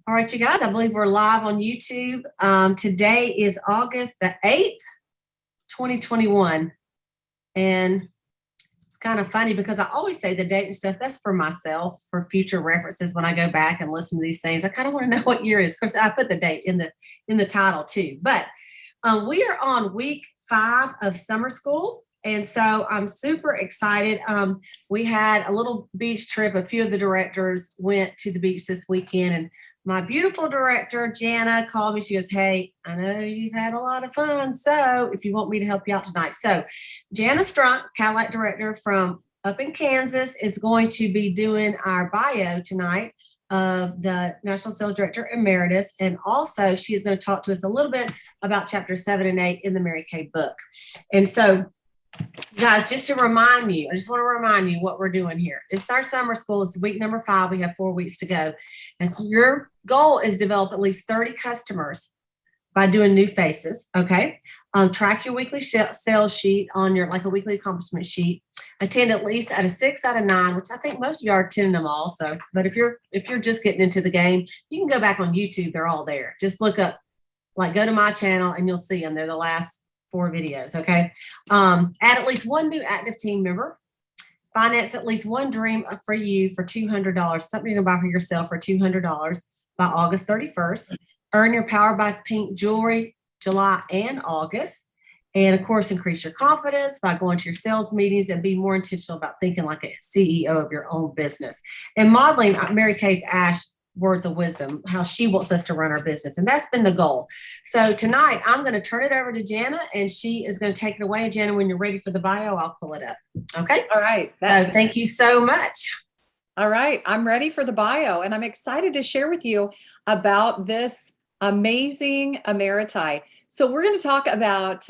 All right, you guys, I believe we're live on YouTube. Today is August the 8th, 2021. And it's kind of funny because I always say the date and stuff, that's for myself, for future references when I go back and listen to these things. I kind of want to know what year it is. Of course, I put the date in the title too. But we are on week 5 of summer school. And so I'm super excited. We had a little beach trip. A few of the directors went to the beach this weekend, and my beautiful director, Jana, called me. She goes, "Hey, I know you've had a lot of fun. So if you want me to help you out tonight." So Jana Strunk, Cadillac director from up in Kansas, is going to be doing our bio tonight of the National Sales Director Emeritus. And also she is going to talk to us a little bit about chapter 7 and 8 in the Mary Kay book. And so guys, just to remind you, I just want to remind you what we're doing here. It's our summer school. It's week number 5. We have 4 weeks to go. And so your goal is to develop at least 30 customers by doing new faces. Okay. Track your weekly sales sheet on your, like a weekly accomplishment sheet. Attend at least at a 6 out of 9, which I think most of you are attending them all. So, but if you're just getting into the game, you can go back on YouTube. They're all there. Just look up, like, go to my channel and you'll see them. They're the last 4 videos. Okay. Add at least 1 new active team member. Finance at least 1 dream for you for $200. Something you're gonna buy for yourself for $200 by August 31st. Earn your Power by Pink jewelry July and August. And of course, increase your confidence by going to your sales meetings and be more intentional about thinking like a CEO of your own business. And modeling Mary Kay's Ash words of wisdom, how she wants us to run our business. And that's been the goal. So tonight I'm going to turn it over to Jana, and she is going to take it away. Jana, when you're ready for the bio, I'll pull it up. Okay. All right. So thank you so much. All right. I'm ready for the bio, and I'm excited to share with you about this amazing emeriti. So we're going to talk about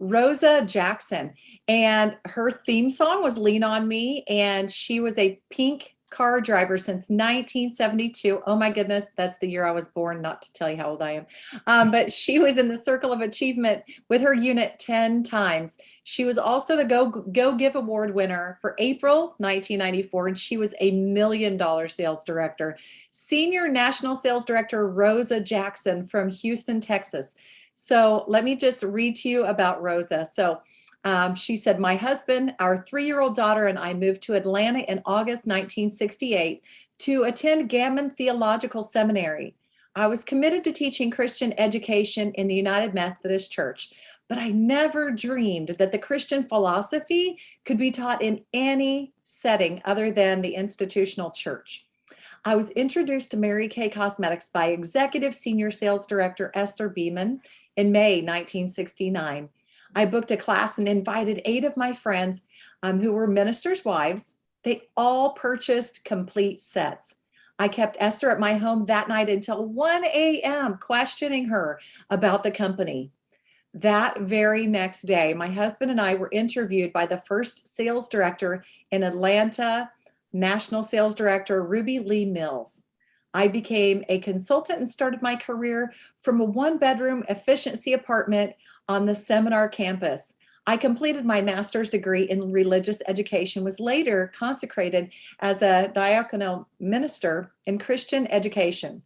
Rosa Jackson, and her theme song was Lean on Me, and she was a pink car driver since 1972. Oh my goodness, that's the year I was born, not to tell you how old I am. But she was in the Circle of Achievement with her unit 10 times. She was also the Go Give Award winner for April 1994, and she was a $1 million sales director. Senior National Sales Director Rosa Jackson from Houston, Texas. So let me just read to you about Rosa. So she said, "My husband, our 3-year-old daughter, and I moved to Atlanta in August 1968 to attend Gammon Theological Seminary. I was committed to teaching Christian education in the United Methodist Church, but I never dreamed that the Christian philosophy could be taught in any setting other than the institutional church. I was introduced to Mary Kay Cosmetics by Executive Senior Sales Director Esther Beeman in May 1969. I booked a class and invited 8 of my friends who were ministers' wives. They all purchased complete sets. I kept Esther at my home that night until 1 a.m., questioning her about the company. That very next day, my husband and I were interviewed by the first sales director in Atlanta, National Sales Director Ruby Lee Mills. I became a consultant and started my career from a 1-bedroom efficiency apartment on the Seminar campus. I completed my master's degree in religious education, was later consecrated as a diaconal minister in Christian education.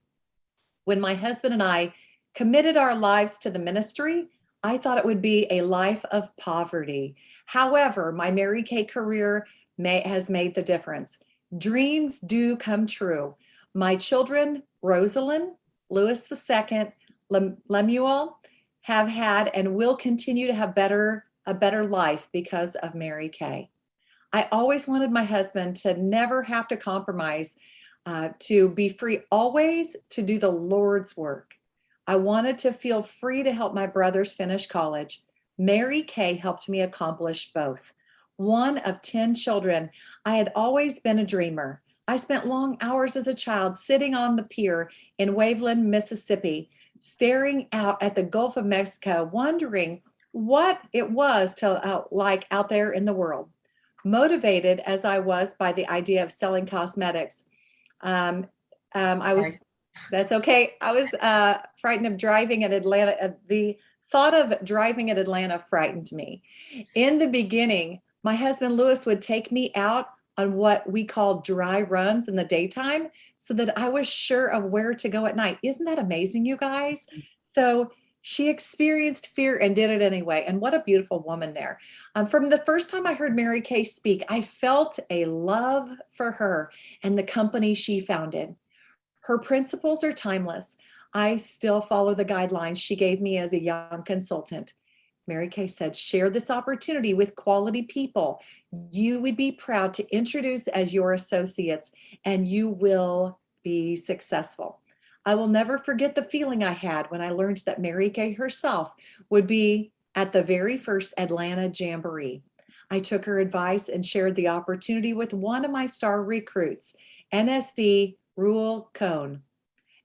When my husband and I committed our lives to the ministry, I thought it would be a life of poverty. However, my Mary Kay career has made the difference. Dreams do come true. My children, Rosalind, Louis II, Lemuel, have had and will continue to have a better life because of Mary Kay. I always wanted my husband to never have to compromise, to be free always to do the Lord's work. I wanted to feel free to help my brothers finish college. Mary Kay helped me accomplish both. One of 10 children, I had always been a dreamer. I spent long hours as a child sitting on the pier in Waveland, Mississippi, staring out at the Gulf of Mexico, wondering what it was like out there in the world. Motivated as I was by the idea of selling cosmetics, that's okay. I was frightened of driving at Atlanta. The thought of driving at Atlanta frightened me. In the beginning, my husband Louis would take me out on what we call dry runs in the daytime so that I was sure of where to go at night. Isn't that amazing, you guys? So she experienced fear and did it anyway. And what a beautiful woman there. From the first time I heard Mary Kay speak, I felt a love for her and the company she founded. Her principles are timeless. I still follow the guidelines she gave me as a young consultant. Mary Kay said, share this opportunity with quality people you would be proud to introduce as your associates, and you will be successful. I will never forget the feeling I had when I learned that Mary Kay herself would be at the very first Atlanta Jamboree. I took her advice and shared the opportunity with one of my star recruits, NSD Ruel Cohn.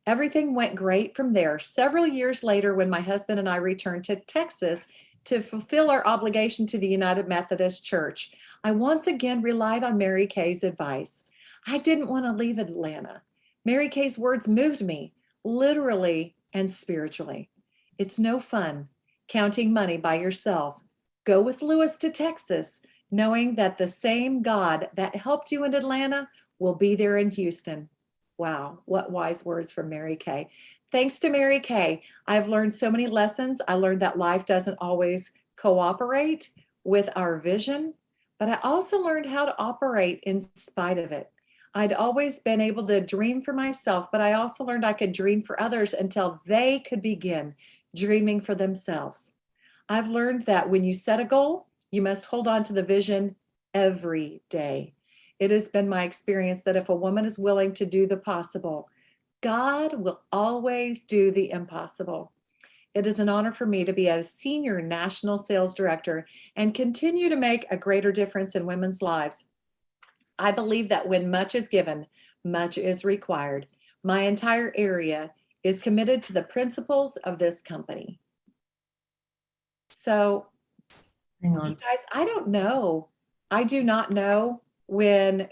Everything went great from there. Several years later, when my husband and I returned to Texas to fulfill our obligation to the United Methodist Church, I once again relied on Mary Kay's advice. I didn't want to leave Atlanta. Mary Kay's words moved me, literally and spiritually. It's no fun counting money by yourself. Go with Lewis to Texas, knowing that the same God that helped you in Atlanta will be there in Houston. Wow, what wise words from Mary Kay. Thanks to Mary Kay, I've learned so many lessons. I learned that life doesn't always cooperate with our vision, but I also learned how to operate in spite of it. I'd always been able to dream for myself, but I also learned I could dream for others until they could begin dreaming for themselves. I've learned that when you set a goal, you must hold on to the vision every day. It has been my experience that if a woman is willing to do the possible, God will always do the impossible. It is an honor for me to be a senior national sales director and continue to make a greater difference in women's lives. I believe that when much is given, much is required. My entire area is committed to the principles of this company. So, Hang you on. guys, I don't know. I do not know when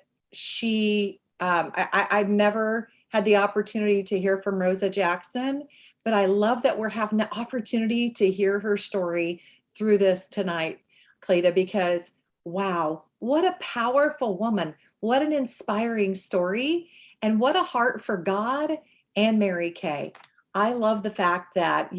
I've never had the opportunity to hear from Rosa Jackson, but I love that we're having the opportunity to hear her story through this tonight, Cleta, because wow, what a powerful woman. What an inspiring story. And what a heart for God and Mary Kay. I love the fact that,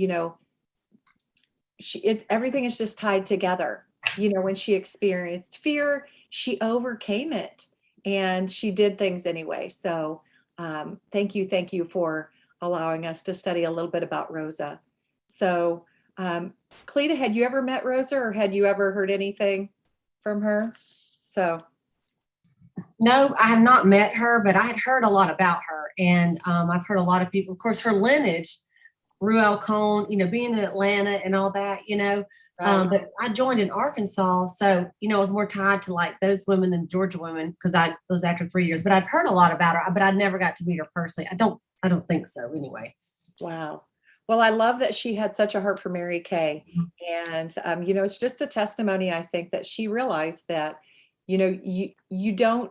everything is just tied together. When she experienced fear, she overcame it and she did things anyway. So thank you for allowing us to study a little bit about Rosa. So Cleta, had you ever met Rosa or had you ever heard anything from her? So No, I have not met her, but I had heard a lot about her. And I've heard a lot of people, of course, her lineage, Ruel Cohn, being in Atlanta and all that, right. but I joined in Arkansas. So, I was more tied to like those women than Georgia women because I was after 3 years, but I've heard a lot about her, but I never got to meet her personally. I don't think so anyway. Wow. Well, I love that she had such a heart for Mary Kay. And, it's just a testimony, I think, that she realized that, you don't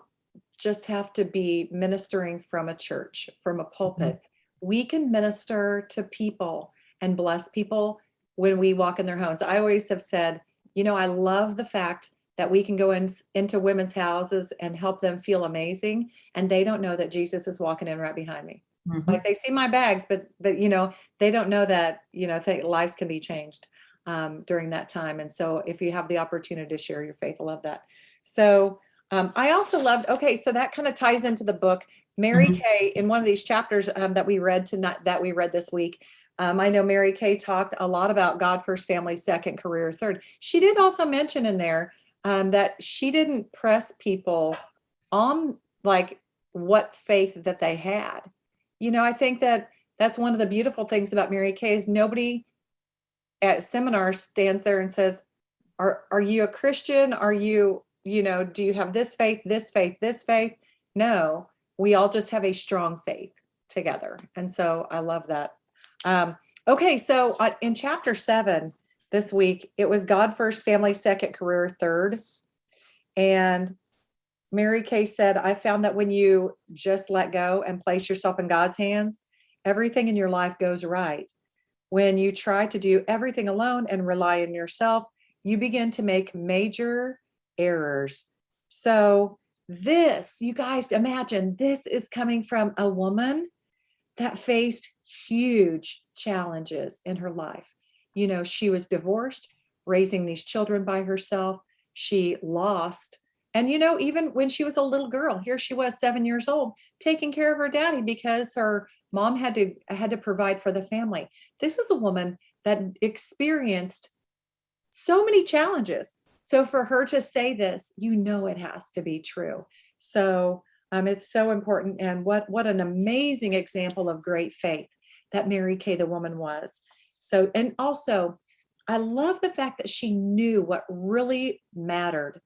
just have to be ministering from a church, from a pulpit. We can minister to people and bless people when we walk in their homes. I always have said, I love the fact that we can go into women's houses and help them feel amazing. And they don't know that Jesus is walking in right behind me. Like they see my bags, but they don't know that, lives can be changed during that time. And so if you have the opportunity to share your faith, I love that. So I also loved, okay, so that kind of ties into the book. Mary Kay, in one of these chapters that we read this week, I know Mary Kay talked a lot about God first, family second, career third. She did also mention in there that she didn't press people on like what faith that they had. I think that that's one of the beautiful things about Mary Kay is nobody at seminars stands there and says, are you a Christian? Are you, do you have this faith, this faith, this faith? No, we all just have a strong faith together. And so I love that. Okay, so in chapter 7 this week, it was God first, family second, career third. And Mary Kay said, I found that when you just let go and place yourself in God's hands, everything in your life goes right. When you try to do everything alone and rely on yourself, you begin to make major errors. So this, you guys imagine, this is coming from a woman that faced huge challenges in her life. You know, she was divorced, raising these children by herself. She lost. And, you know, even when she was a little girl, here she was 7 years old, taking care of her daddy because her mom had to provide for the family. This is a woman that experienced so many challenges. So for her to say this, you know, it has to be true. So it's so important. And what an amazing example of great faith that Mary Kay, the woman, was. So, and also, I love the fact that she knew what really mattered.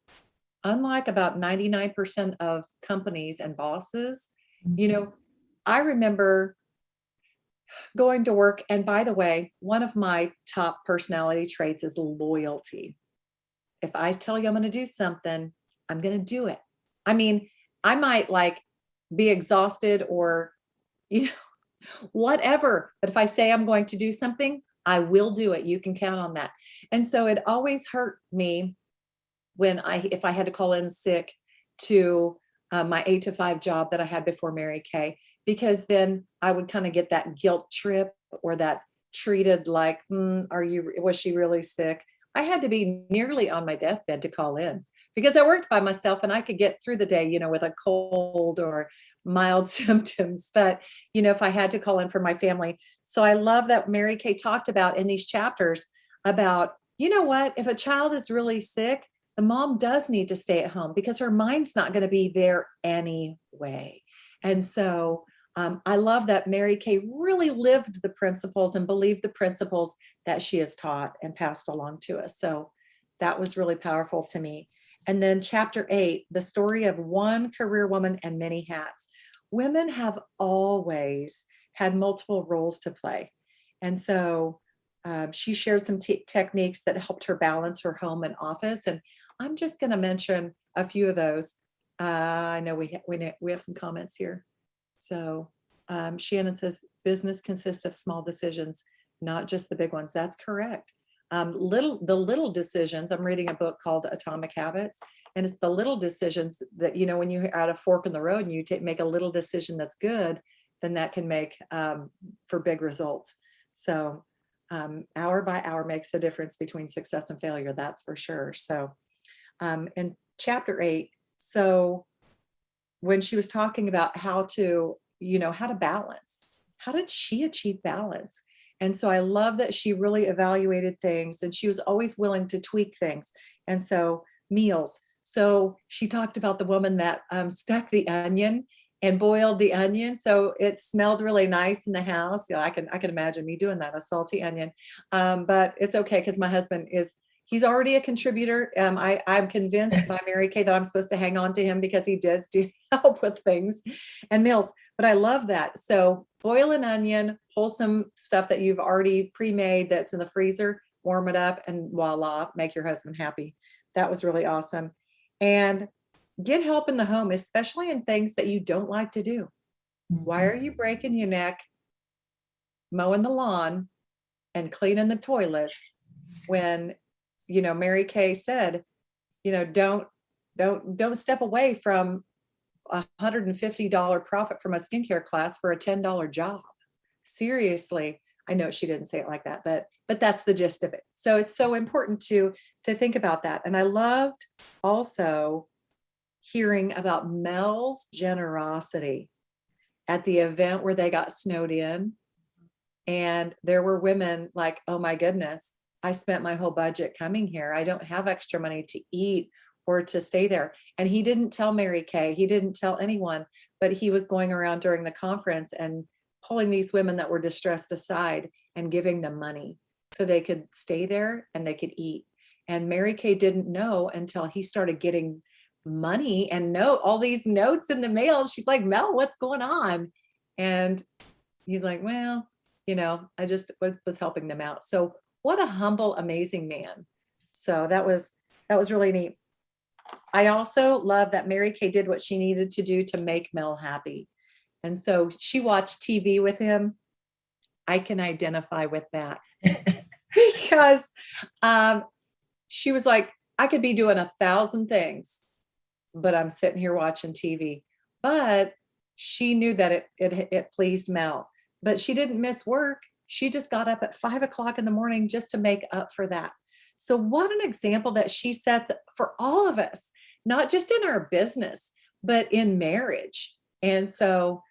Unlike about 99% of companies and bosses, you know, I remember going to work. And by the way, one of my top personality traits is loyalty. If I tell you I'm going to do something, I'm going to do it. I mean, I might like be exhausted or, you know, whatever. But if I say I'm going to do something, I will do it. You can count on that. And so it always hurt me if I had to call in sick to my 8 to 5 job that I had before Mary Kay, because then I would kind of get that guilt trip or that treated like, was she really sick? I had to be nearly on my deathbed to call in because I worked by myself and I could get through the day, you know, with a cold or mild symptoms. But, you know, if I had to call in for my family. So I love that Mary Kay talked about in these chapters about, you know what, if a child is really sick, the mom does need to stay at home because her mind's not going to be there anyway. And so I love that Mary Kay really lived the principles and believed the principles that she has taught and passed along to us. So that was really powerful to me. And then chapter 8, the story of one career woman and many hats. Women have always had multiple roles to play. And so she shared some techniques that helped her balance her home and office. And I'm just going to mention a few of those. I know we have some comments here. So Shannon says, business consists of small decisions, not just the big ones. That's correct. The little decisions. I'm reading a book called Atomic Habits, and it's the little decisions that, you know, when you're at a fork in the road and you make a little decision that's good, then that can make for big results. So hour by hour makes the difference between success and failure. That's for sure. So in chapter 8, so when she was talking about how to balance, how did she achieve balance? And so I love that she really evaluated things and she was always willing to tweak things. And so meals. So she talked about the woman that stuck the onion and boiled the onion. So it smelled really nice in the house. You know, I can imagine me doing that, a salty onion. But it's okay because my husband he's already a contributor. I'm convinced by Mary Kay that I'm supposed to hang on to him because he does help with things and meals. But I love that. So boil an onion, pull some stuff that you've already pre-made that's in the freezer, warm it up, and voila, make your husband happy. That was really awesome. And get help in the home, especially in things that you don't like to do. Why are you breaking your neck mowing the lawn and cleaning the toilets when, you know, Mary Kay said, you know, don't step away from $150 profit from a skincare class for a $10 job. Seriously. I know she didn't say it like that, but that's the gist of it. So it's so important to think about that. And I loved also hearing about Mel's generosity at the event where they got snowed in. And there were women like, oh my goodness, I spent my whole budget coming here. I don't have extra money to eat or to stay there. And he didn't tell Mary Kay, he didn't tell anyone, but he was going around during the conference and pulling these women that were distressed aside and giving them money so they could stay there and they could eat. And Mary Kay didn't know until he started getting money and all these notes in the mail. She's like, Mel, what's going on? And he's like, well, you know, I just was helping them out. So what a humble, amazing man. So that was really neat. I also love that Mary Kay did what she needed to do to make Mel happy. And so she watched TV with him. I can identify with that because she was like, I could be doing 1,000 things, but I'm sitting here watching TV. But she knew that it pleased Mel, but she didn't miss work. She just got up at 5 o'clock in the morning just to make up for that. So what an example that she sets for all of us, not just in our business, but in marriage. And so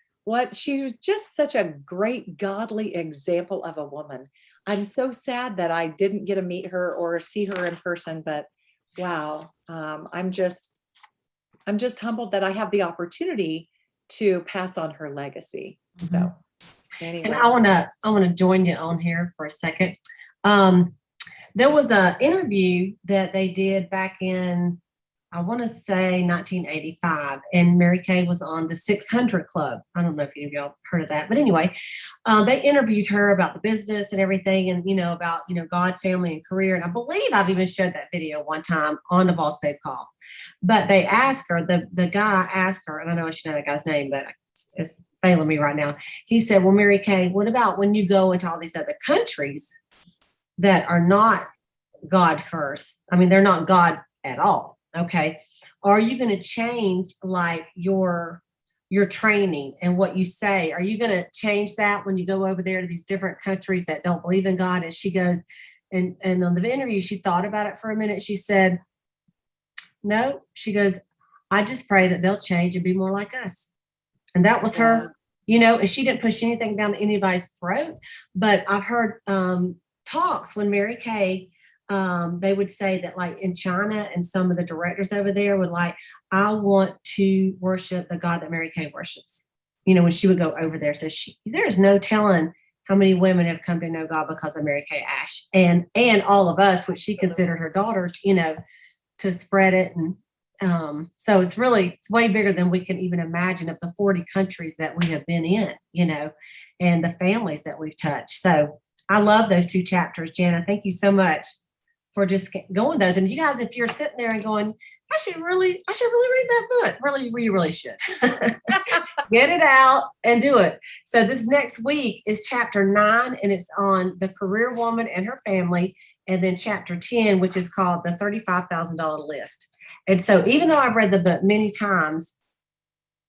she was just such a great godly example of a woman. I'm so sad that I didn't get to meet her or see her in person, but wow, I'm just humbled that I have the opportunity to pass on her legacy. So anyway. And I wanna join you on here for a second. There was an interview that they did back in, I want to say 1985, and Mary Kay was on the 600 Club. I don't know if any of y'all heard of that, but anyway, they interviewed her about the business and everything, and about God, family, and career. And I believe I've even showed that video one time on the Boss Babe Call. But they asked her, the guy asked her, and I know I should know that guy's name, but it's failing me right now. He said, "Well, Mary Kay, what about when you go into all these other countries that are not God first? I mean, they're not God at all. Okay. Are you going to change like your training and what you say? Are you going to change that when you go over there to these different countries that don't believe in God?" And she goes, and on the interview, she thought about it for a minute. She said, "No," she goes, "I just pray that they'll change and be more like us." And that was her, and she didn't push anything down anybody's throat. But I've heard talks when Mary Kay, they would say that like in China, and some of the directors over there would like, "I want to worship the God that Mary Kay worships." When she would go over there. So there's no telling how many women have come to know God because of Mary Kay Ash and all of us, which she considered her daughters, to spread it. And so it's way bigger than we can even imagine, of the 40 countries that we have been in, and the families that we've touched. So I love those 2 chapters, Jana. Thank you so much for just going those. And you guys, if you're sitting there and going, I should really read that book. You really should. Get it out and do it. So this next week is chapter 9, and it's on the career woman and her family. And then chapter 10, which is called the $35,000 list. And so even though I've read the book many times,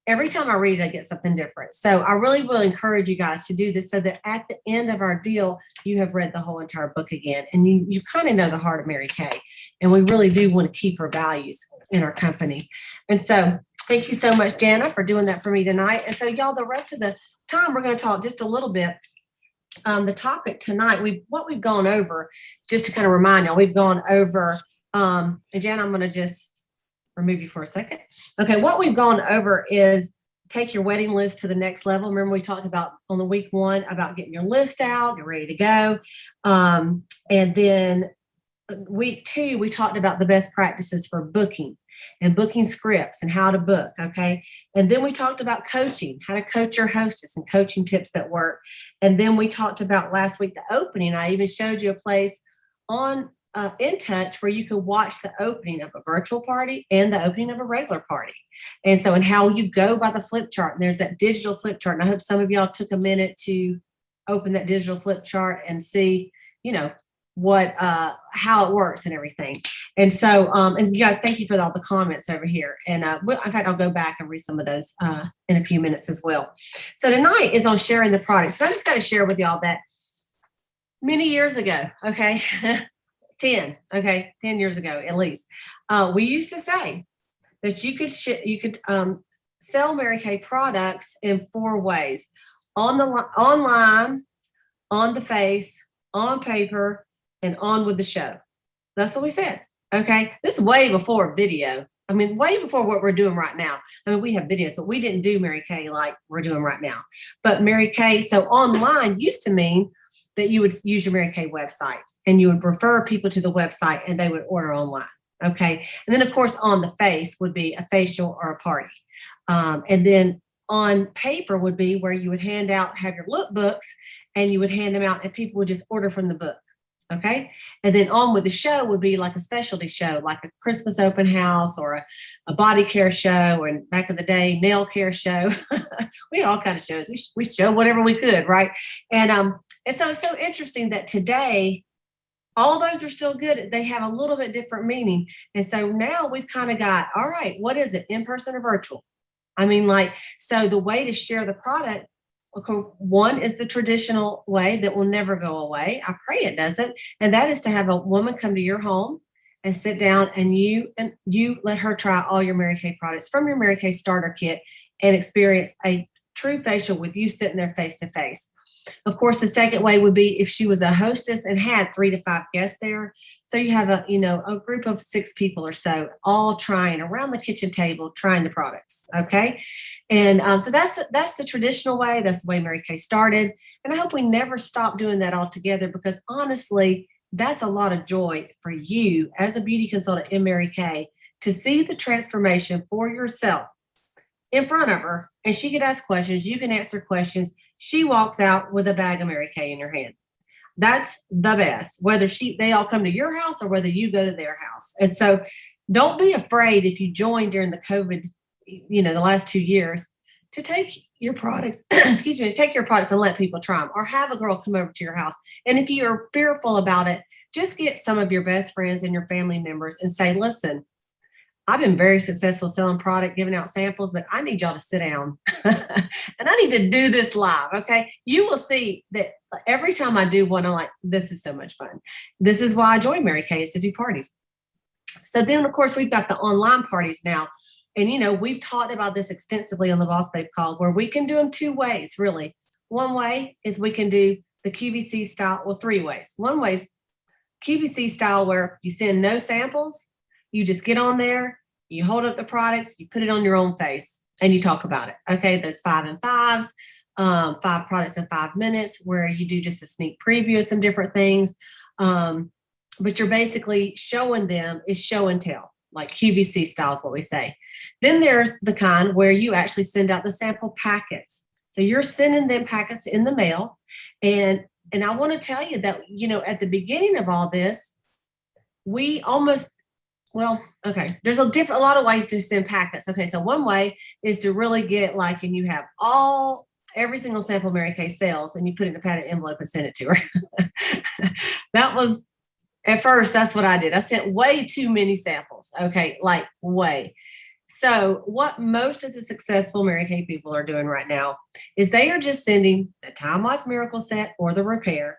every time I read it, I get something different. So I really will encourage you guys to do this, so that at the end of our deal, you have read the whole entire book again. And you kind of know the heart of Mary Kay. And we really do want to keep her values in our company. And so thank you so much, Jana, for doing that for me tonight. And so y'all, the rest of the time, we're going to talk just a little bit. The topic tonight, what we've gone over, just to kind of remind y'all, we've gone over, and Jana, I'm going to just remove you for a second. Okay, what we've gone over is take your wedding list to the next level. Remember, we talked about on the week 1 about getting your list out, you're ready to go. And then week 2, we talked about the best practices for booking and booking scripts and how to book. Okay. And then we talked about coaching, how to coach your hostess and coaching tips that work. And then we talked about last week, the opening. I even showed you a place on In Touch where you could watch the opening of a virtual party and the opening of a regular party. And so, and how you go by the flip chart. And there's that digital flip chart. And I hope some of y'all took a minute to open that digital flip chart and see, how it works and everything. And so, and you guys, thank you for all the comments over here. And in fact, I'll go back and read some of those in a few minutes as well. So tonight is on sharing the products. So I just got to share with y'all that many years ago, okay, 10 years ago at least, we used to say that you could sell Mary Kay products in 4 ways: online, on the face, on paper, and on with the show. That's what we said. Okay. This is way before video. I mean, way before what we're doing right now. I mean, we have videos, but we didn't do Mary Kay like we're doing right now. But Mary Kay, so online used to mean that you would use your Mary Kay website and you would refer people to the website and they would order online. Okay. And then of course, on the face would be a facial or a party. And then on paper would be where you would have your lookbooks and you would hand them out and people would just order from the book. Okay. And then on with the show would be like a specialty show, like a Christmas open house or a body care show. And back in the day, nail care show. We had all kinds of shows. We showed whatever we could. Right. And so it's so interesting that today all those are still good. They have a little bit different meaning. And so now we've kind of got, all right, what is it, in person or virtual? I mean, like, so the way to share the product, okay, one is the traditional way that will never go away. I pray it doesn't. And that is to have a woman come to your home and sit down and you let her try all your Mary Kay products from your Mary Kay starter kit and experience a true facial with you sitting there face to face. Of course, the second way would be if she was a hostess and had 3 to 5 guests there. So you have a group of 6 people or so all trying around the kitchen table, trying the products. Okay. And so that's the traditional way. That's the way Mary Kay started. And I hope we never stop doing that altogether, because honestly, that's a lot of joy for you as a beauty consultant in Mary Kay to see the transformation for yourself in front of her, and she could ask questions, you can answer questions. She walks out with a bag of Mary Kay in her hand. That's the best, whether they all come to your house or whether you go to their house. And so don't be afraid if you join during the COVID, the last 2 years, to take your products, to take your products and let people try them, or have a girl come over to your house. And if you're fearful about it, just get some of your best friends and your family members and say, listen, I've been very successful selling product, giving out samples, but I need y'all to sit down and I need to do this live. Okay. You will see that every time I do one, I'm like, this is so much fun. This is why I joined Mary Kay, is to do parties. So then, of course, we've got the online parties now. And, we've talked about this extensively on the Boss Babe call, where we can do them 2 ways, really. One way is we can do the QVC style, 3 ways. One way is QVC style, where you send no samples. You just get on there, you hold up the products, you put it on your own face, and you talk about it. Okay, those 5 and 5s, 5 products in 5 minutes, where you do just a sneak preview of some different things. But you're basically showing them, is show and tell, like QVC style is what we say. Then there's the kind where you actually send out the sample packets. So you're sending them packets in the mail. And I want to tell you that, at the beginning of all this, we almost, there's a lot of ways to send packets. Okay, so one way is to really get and you have every single sample Mary Kay sells, and you put it in a padded envelope and send it to her. That was, at first, that's what I did. I sent way too many samples. Okay, way. So what most of the successful Mary Kay people are doing right now is they are just sending the Time-Wise Miracle Set or the Repair,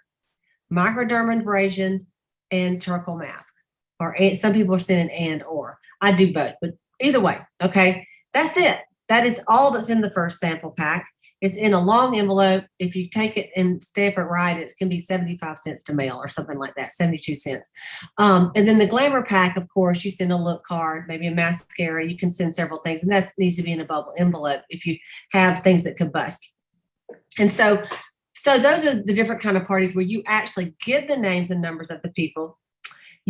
microdermabrasion, and charcoal mask. Or some people are sending or. I do both, but either way, okay? That's it. That is all that's in the first sample pack. It's in a long envelope. If you take it and stamp it right, it can be 75 cents to mail or something like that, 72 cents. And then the Glamour pack, of course, you send a look card, maybe a mascara. You can send several things, and that needs to be in a bubble envelope if you have things that could bust. And so those are the different kind of parties where you actually give the names and numbers of the people.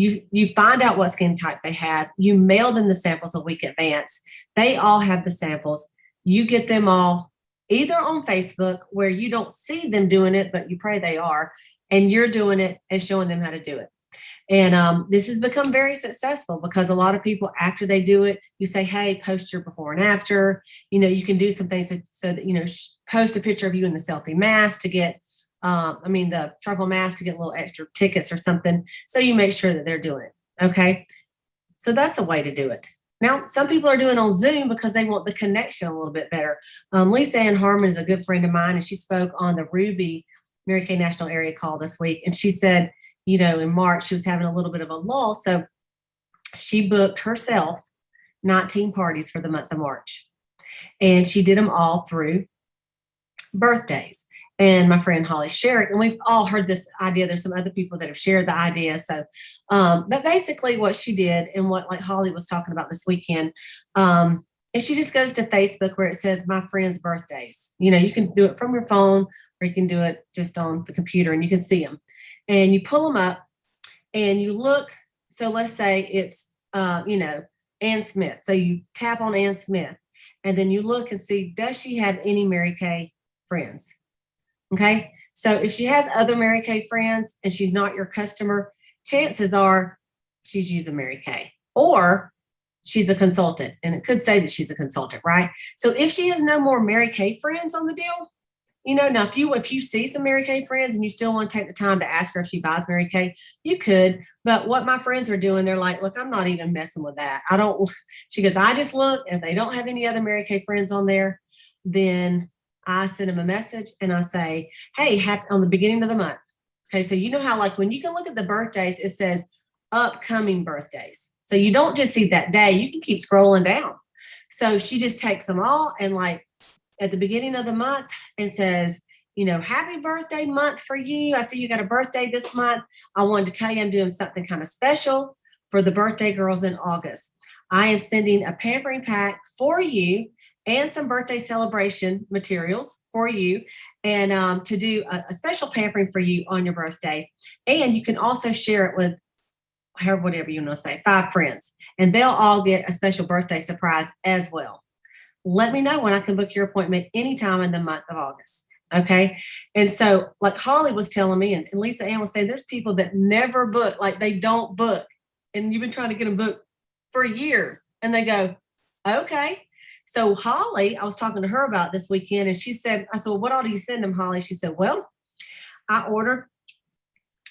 You find out what skin type they have. You mail them the samples a week in advance. They all have the samples. You get them all either on Facebook, where you don't see them doing it, but you pray they are, and you're doing it and showing them how to do it. And this has become very successful, because a lot of people, after they do it, you say, hey, post your before and after. You can do some things so that, post a picture of you in the selfie mask to get the charcoal mask to get little extra tickets or something. So you make sure that they're doing it. Okay. So that's a way to do it. Now, some people are doing on Zoom because they want the connection a little bit better. Lisa Ann Harmon is a good friend of mine, and she spoke on the Ruby Mary Kay National Area Call this week. And she said, in March, she was having a little bit of a lull. So she booked herself 19 parties for the month of March. And she did them all through birthdays. And my friend Holly shared, and we've all heard this idea. There's some other people that have shared the idea. So, but basically what she did, and what Holly was talking about this weekend, is she just goes to Facebook where it says my friends' birthdays. You can do it from your phone, or you can do it just on the computer, and you can see them. And you pull them up and you look. So let's say it's, Ann Smith. So you tap on Ann Smith, and then you look and see, does she have any Mary Kay friends? Okay, so if she has other Mary Kay friends and she's not your customer, chances are she's using Mary Kay, or she's a consultant, and it could say that she's a consultant, right? So if she has no more Mary Kay friends on the deal, Now if you see some Mary Kay friends and you still want to take the time to ask her if she buys Mary Kay, you could. But what my friends are doing, they're like, look, I'm not even messing with that. I don't. She goes, I just look. If they don't have any other Mary Kay friends on there, then I send them a message and I say, hey, on the beginning of the month. Okay, so you know how like when you can look at the birthdays, it says upcoming birthdays. So you don't just see that day. You can keep scrolling down. So she just takes them all and like at the beginning of the month and says, happy birthday month for you. I see you got a birthday this month. I wanted to tell you I'm doing something kind of special for the birthday girls in August. I am sending a pampering pack for you and some birthday celebration materials for you and to do a special pampering for you on your birthday. And you can also share it with whatever you want to say, 5 friends, and they'll all get a special birthday surprise as well. Let me know when I can book your appointment anytime in the month of August. Okay. And so like Holly was telling me, and Lisa Ann was saying, there's people that never book, like they don't book. And you've been trying to get them booked for years. And they go, okay. So Holly, I was talking to her about this weekend and she said, I said, well, what all do you send them, Holly? She said, well, I ordered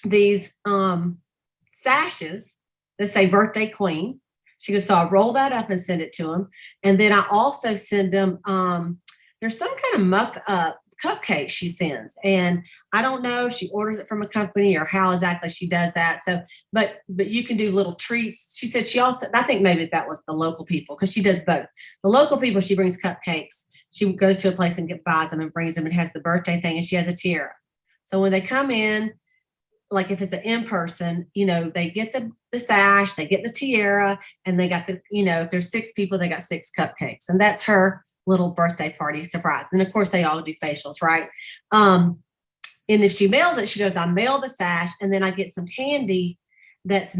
these sashes that say birthday queen. She goes, so I roll that up and send it to them. And then I also send them, there's some kind of cupcake she sends. And I don't know if she orders it from a company or how exactly she does that. So, but you can do little treats. She said she also, I think maybe that was the local people because she does both. The local people, she brings cupcakes. She goes to a place and buys them and brings them and has the birthday thing. And she has a tiara. So when they come in, like if it's an in-person, they get the sash, they get the tiara, and they got if there's 6 people, they got 6 cupcakes. And that's her little birthday party surprise. And of course they all do facials, right? And if she mails it, she goes, I mail the sash and then I get some candy that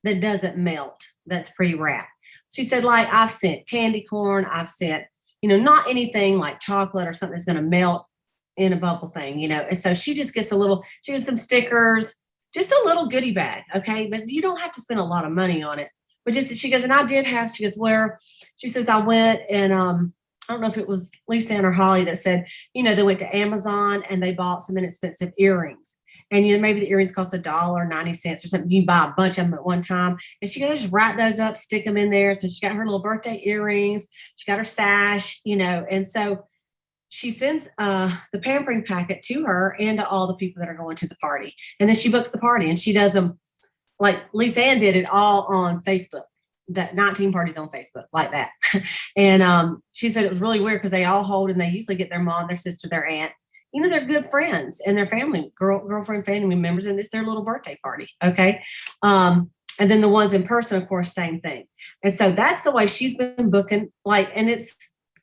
doesn't melt. That's pre-wrapped. She said, like I've sent candy corn, I've sent, not anything like chocolate or something that's going to melt in a bubble thing, and so she just gets she gets some stickers, just a little goodie bag. Okay. But you don't have to spend a lot of money on it, but she goes, and she goes, where she says, I went and, I don't know if it was Lisa Ann or Holly that said, they went to Amazon and they bought some inexpensive earrings and, maybe the earrings cost $1.90 or something. You buy a bunch of them at one time. And she goes, just wrap those up, stick them in there. So she got her little birthday earrings. She got her sash, and so she sends the pampering packet to her and to all the people that are going to the party. And then she books the party and she does them like Lisa Ann did it all on Facebook, that 19 parties on Facebook like that. And she said it was really weird because they all hold and they usually get their mom, their sister, their aunt. They're good friends and their family, girlfriend, family members, and it's their little birthday party. Okay. And then the ones in person, of course, same thing. And so that's the way she's been booking. And it's,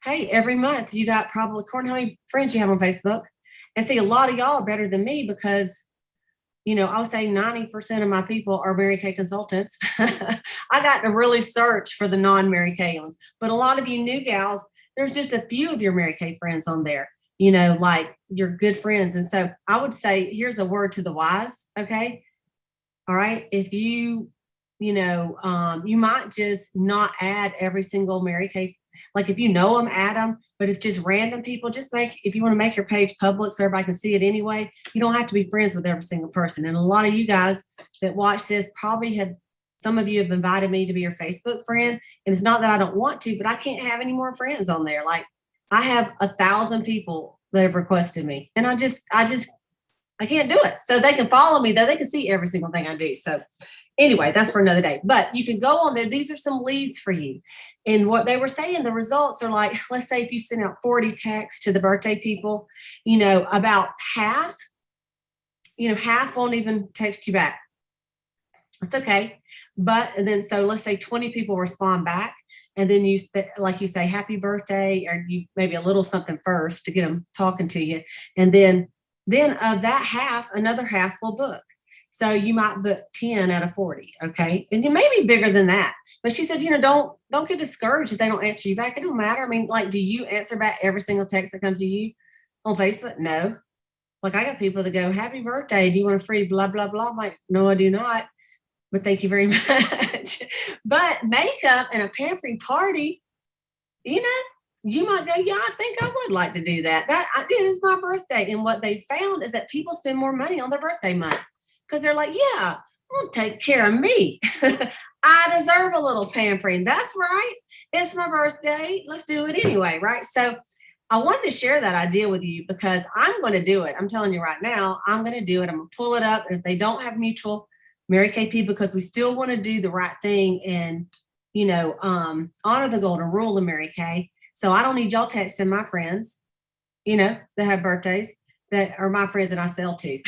hey, every month you got probably, according to how many friends you have on Facebook. And see, a lot of y'all are better than me because, I would say 90% of my people are Mary Kay consultants. I got to really search for the non-Mary Kay ones. But a lot of you new gals, there's just a few of your Mary Kay friends on there, like your good friends. And so I would say, here's a word to the wise. Okay. All right. If you might just not add every single Mary Kay. Like if you know them, add them. But if just random people, if you want to make your page public so everybody can see it anyway, you don't have to be friends with every single person. And a lot of you guys that watch this some of you have invited me to be your Facebook friend. And it's not that I don't want to, but I can't have any more friends on there. Like I have 1,000 people that have requested me and I can't do it. So they can follow me though. They can see every single thing I do. So anyway, that's for another day. But you can go on there. These are some leads for you. And what they were saying, the results are like, let's say if you send out 40 texts to the birthday people, about half won't even text you back. It's okay. But and then so let's say 20 people respond back. And then you say happy birthday, or you maybe a little something first to get them talking to you. And then of that half, another half will book. So you might book 10 out of 40. Okay. And you may be bigger than that. But she said, don't get discouraged if they don't answer you back. It don't matter. I mean, do you answer back every single text that comes to you on Facebook? No. I got people that go, happy birthday. Do you want a free blah, blah, blah? I'm like, no, I do not. But thank you very much. But makeup and a pampering party, you you might go, yeah, I think I would like to do that. It is my birthday. And what they found is that people spend more money on their birthday month because they're like, yeah, I'll take care of me. I deserve a little pampering. That's right. It's my birthday. Let's do it anyway. Right. So I wanted to share that idea with you because I'm going to do it. I'm telling you right now, I'm going to do it. I'm going to pull it up. And if they don't have mutual, Mary KP, because we still want to do the right thing and, honor the golden rule of Mary Kay. So I don't need y'all texting my friends, that have birthdays that are my friends that I sell to.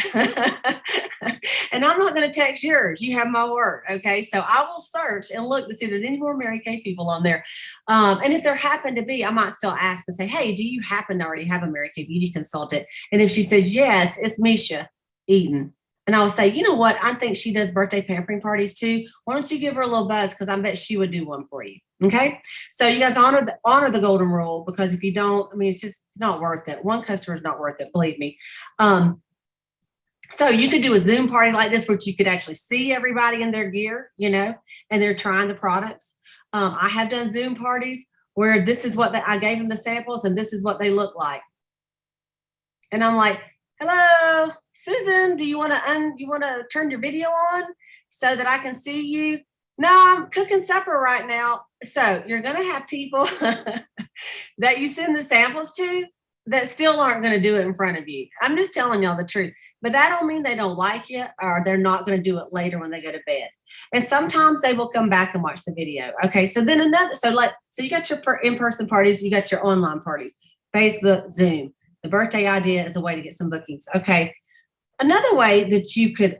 And I'm not going to text yours. You have my word. Okay. So I will search and look to see if there's any more Mary Kay people on there. And if there happen to be, I might still ask and say, hey, do you happen to already have a Mary Kay beauty consultant? And if she says, yes, it's Misha Eaton. And I will say, you know what? I think she does birthday pampering parties too. Why don't you give her a little buzz? Because I bet she would do one for you. Okay. So you guys honor the golden rule, because if you don't, it's not worth it. One customer is not worth it. Believe me. So you could do a Zoom party like this, which you could actually see everybody in their gear, and they're trying the products. I have done Zoom parties where this is what I gave them the samples and this is what they look like. And I'm like, hello, Susan, do you want to turn your video on so that I can see you? No, I'm cooking supper right now. So you're going to have people that you send the samples to that still aren't going to do it in front of you. I'm just telling y'all the truth, but that don't mean they don't like you or they're not going to do it later when they go to bed. And sometimes they will come back and watch the video. Okay. So then so you got your in-person parties, you got your online parties, Facebook, Zoom. The birthday idea is a way to get some bookings. Okay. Another way that you could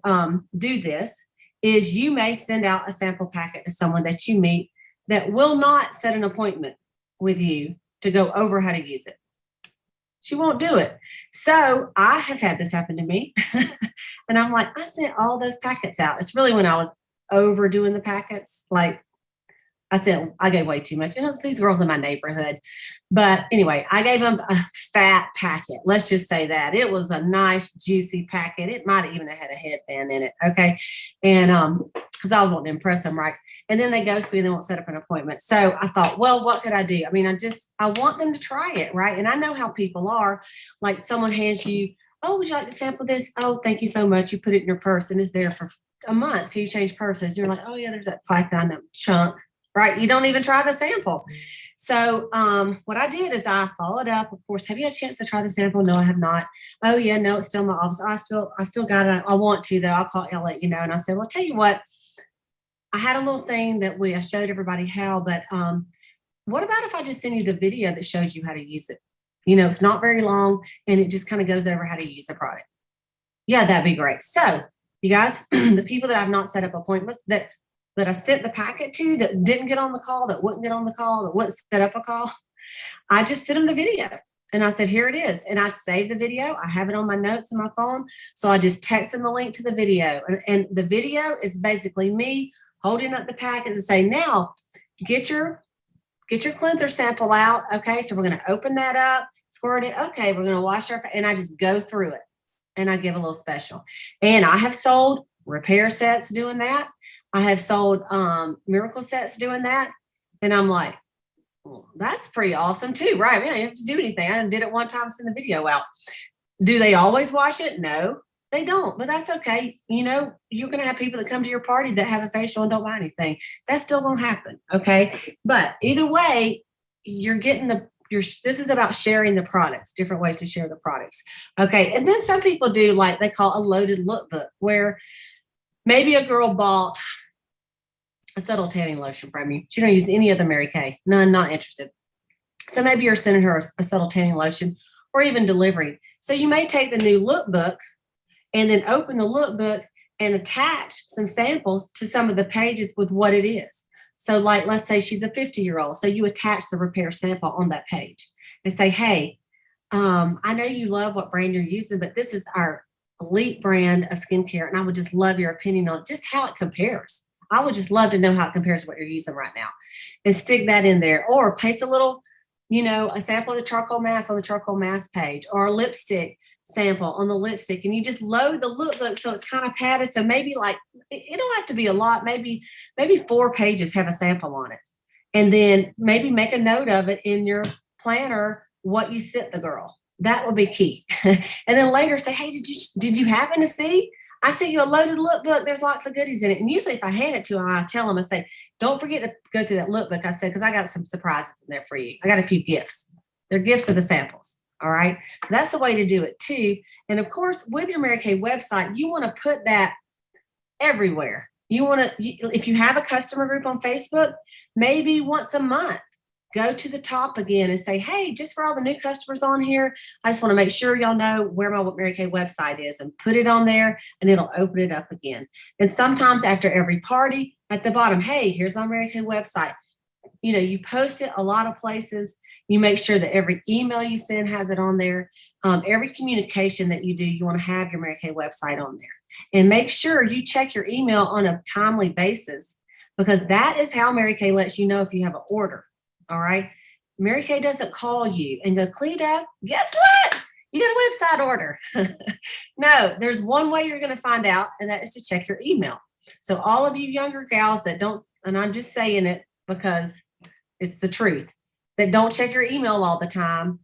do this is you may send out a sample packet to someone that you meet that will not set an appointment with you to go over how to use it. She won't do it. So I have had this happen to me. And I'm like, I sent all those packets out. It's really when I was overdoing the packets. Like I gave way too much. And it was these girls in my neighborhood. But anyway, I gave them a fat packet. Let's just say that. It was a nice, juicy packet. It might have even had a headband in it. Okay. And because I was wanting to impress them, right? And then they ghost me and they won't set up an appointment. So I thought, well, what could I do? I want them to try it, right? And I know how people are. Like someone hands you, oh, would you like to sample this? Oh, thank you so much. You put it in your purse and it's there for a month. So you change purses. You're like, oh yeah, there's that python chunk. Right? You don't even try the sample. So what I did is I followed up. Of course, have you had a chance to try the sample? No, I have not. Oh yeah, no, it's still in my office. I still got it. I want to though. I'll call you, I'll let you know. And I said, well, tell you what, I had a little thing that I showed everybody how, but what about if I just send you the video that shows you how to use it? It's not very long and it just kind of goes over how to use the product. Yeah, that'd be great. So you guys, the people that I've not set up appointments that I sent the packet to that didn't get on the call, that wouldn't get on the call, that wouldn't set up a call, I just sent them the video. And I said, here it is. And I saved the video. I have it on my notes in my phone. So I just text them the link to the video. And the video is basically me holding up the packet and say, now get your cleanser sample out. Okay. So we're going to open that up, squirt it. Okay. We're going to wash and I just go through it and I give a little special. And I have sold repair sets doing that. I have sold miracle sets doing that. And I'm like, well, that's pretty awesome too, right? You don't have to do anything. I did it one time, send the video out. Do they always watch it? No, they don't, but that's okay. You're going to have people that come to your party that have a facial and don't buy anything. That's still going to happen. Okay. But either way, you're getting this is about sharing the products, different ways to share the products. Okay. And then some people do like they call a loaded lookbook, where maybe a girl bought a subtle tanning lotion from you. She don't use any other Mary Kay. None, not interested. So maybe you're sending her a subtle tanning lotion or even delivery. So you may take the new lookbook and then open the lookbook and attach some samples to some of the pages with what it is. So like, let's say she's a 50-year-old. So you attach the repair sample on that page and say, hey, I know you love what brand you're using, but this is our elite brand of skincare. And I would just love your opinion on just how it compares. I would just love to know how it compares to what you're using right now, and stick that in there, or place a little, a sample of the charcoal mask on the charcoal mask page, or a lipstick sample on the lipstick. And you just load the lookbook so it's kind of padded. So maybe like, it don't have to be a lot. Maybe 4 pages have a sample on it. And then maybe make a note of it in your planner what you sent the girl. That would be key. And then later say, hey, did you happen to see? I sent you a loaded lookbook. There's lots of goodies in it. And usually if I hand it to them, I tell them, I say, don't forget to go through that lookbook. I said, because I got some surprises in there for you. I got a few gifts. They're gifts of the samples. All right. So that's the way to do it too. And of course, with your Mary Kay website, you want to put that everywhere. You want to, if you have a customer group on Facebook, maybe once a month, go to the top again and say, hey, just for all the new customers on here, I just want to make sure y'all know where my Mary Kay website is, and put it on there and it'll open it up again. And sometimes after every party at the bottom, hey, here's my Mary Kay website. You know, you post it a lot of places. You make sure that every email you send has it on there. Every communication that you do, you want to have your Mary Kay website on there. And make sure you check your email on a timely basis, because that is how Mary Kay lets you know if you have an order. All right. Mary Kay doesn't call you and go, Cleta, guess what? You got a website order. No, there's one way you're going to find out, and that is to check your email. So all of you younger gals that don't, and I'm just saying it because it's the truth, that don't check your email all the time,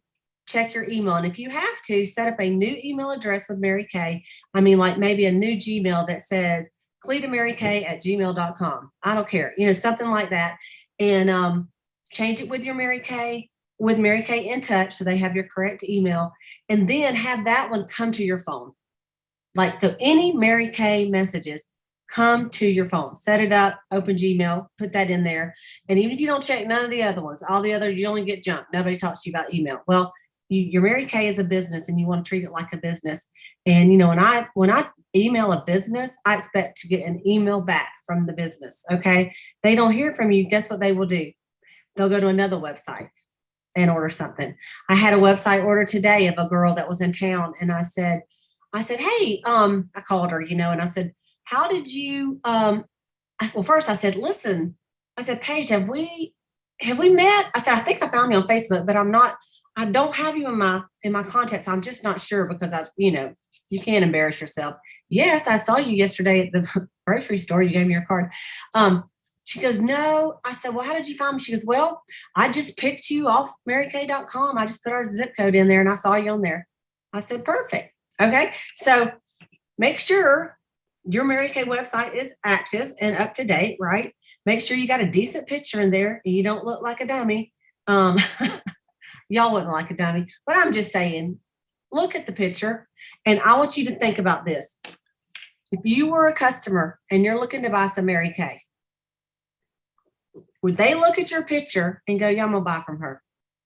check your email. And if you have to, set up a new email address with Mary Kay. I mean, like maybe a new Gmail that says cletamaryk@gmail.com. I don't care, you know, something like that. And change it with your Mary Kay, with Mary Kay in touch, so they have your correct email, and then have that one come to your phone. Like, so any Mary Kay messages come to your phone. Set it up, open Gmail, put that in there. And even if you don't check none of the other ones, all the other, you only get junk. Nobody talks to you about email. Well, your Mary Kay is a business, and you want to treat it like a business. And you know, when I email a business, I expect to get an email back from the business. Okay, they don't hear from you. Guess what they will do? They'll go to another website and order something. I had a website order today of a girl that was in town, and I said, hey, I called her, you know, and I said, how did you? Well, first I said, listen, I said, Paige, have we met? I said, I think I found you on Facebook, but I don't have you in my contacts. I'm just not sure, because you know, you can't embarrass yourself. Yes, I saw you yesterday at the grocery store. You gave me your card. She goes, no. I said, well, how did you find me? She goes, well, I just picked you off marykay.com. I just put our zip code in there and I saw you on there. I said, perfect. Okay. So make sure your Mary Kay website is active and up to date, right? Make sure you got a decent picture in there and you don't look like a dummy. Y'all wouldn't like a dummy, but I'm just saying, look at the picture. And I want you to think about this. If you were a customer and you're looking to buy some Mary Kay, would they look at your picture and go, yeah, I'm gonna buy from her?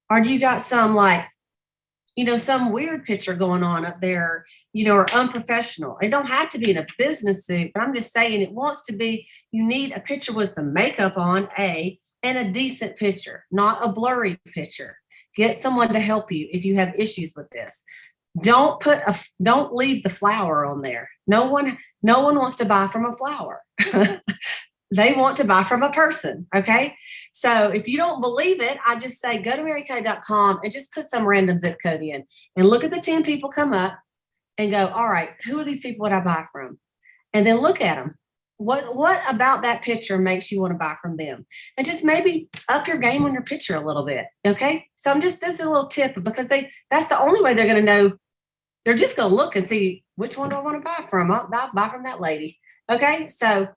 Or do you got some, like, you know, some weird picture going on up there, you know, or unprofessional? It don't have to be in a business suit, but I'm just saying it wants to be, you need a picture with some makeup on, and a decent picture, not a blurry picture. Get someone to help you if you have issues with this. Don't leave the flower on there. No one wants to buy from a flower. They want to buy from a person. Okay. So if you don't believe it, I just say, go to marykay.com and just put some random zip code in and look at the 10 people come up and go, all right, who are these people would I buy from? And then look at them. What about that picture makes you want to buy from them? And just maybe up your game on your picture a little bit. Okay. So this is a little tip, because that's the only way they're going to know. They're just going to look and see, which one do I want to buy from? I'll buy from that lady. Okay. So